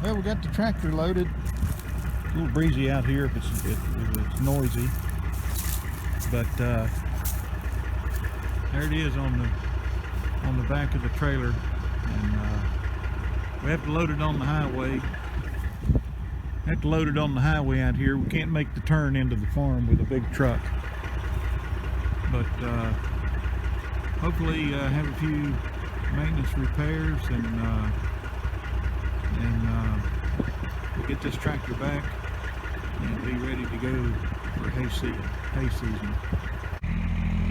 Well, we got the tractor loaded. It's a little breezy out here if it's noisy, but there it is on the back of the trailer, and we have to load it on the highway. Out here. We can't make the turn into the farm with a big truck, but hopefully have a few maintenance repairs, and we'll get this tractor back and be ready to go for hay season.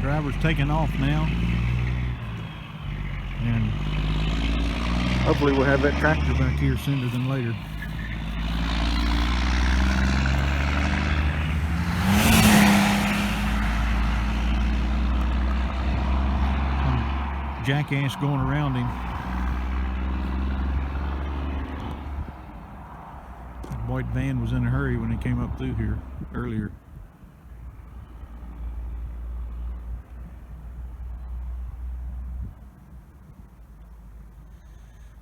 Driver's taking off now, and hopefully we'll have that tractor back here sooner than later. Some jackass going around him. That white van was in a hurry when he came up through here earlier.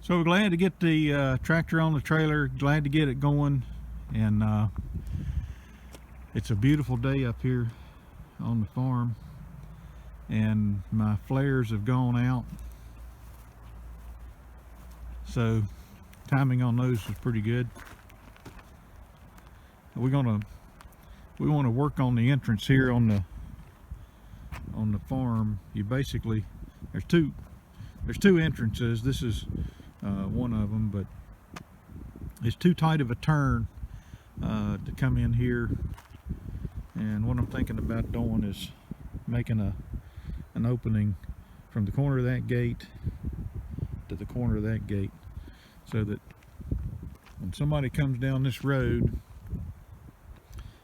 So we're glad to get the tractor on the trailer, glad to get it going, and it's a beautiful day up here on the farm, and my flares have gone out, so timing on those is pretty good. We want to work on the entrance here on the farm. You basically, there's two entrances. This is one of them, but it's too tight of a turn to come in here, and what I'm thinking about doing is making an opening from the corner of that gate to the corner of that gate, so that when somebody comes down this road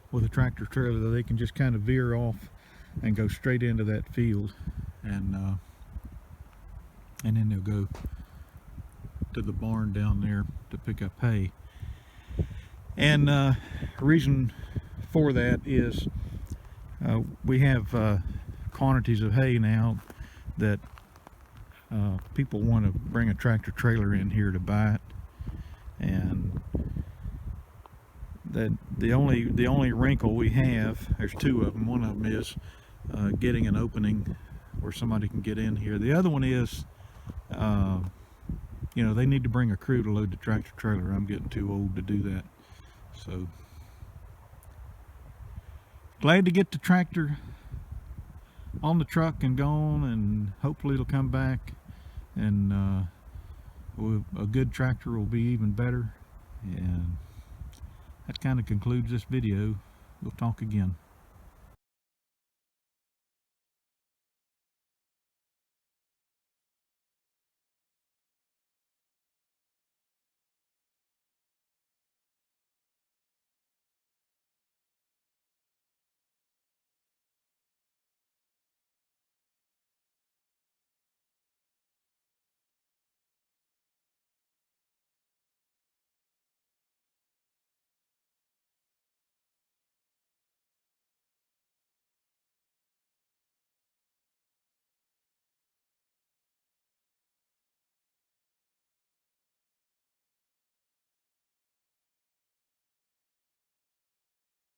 with a tractor trailer, they can just kind of veer off and go straight into that field, and then they'll go to the barn down there to pick up hay. And the reason for that is we have quantities of hay now that people want to bring a tractor trailer in here to buy it, and that the only wrinkle we have, there's two of them. One of them is getting an opening where somebody can get in here. The other one is you know, they need to bring a crew to load the tractor trailer. I'm getting too old to do that. So glad to get the tractor on the truck and gone, and hopefully it'll come back, and a good tractor will be even better. And that kind of concludes this video. We'll talk again.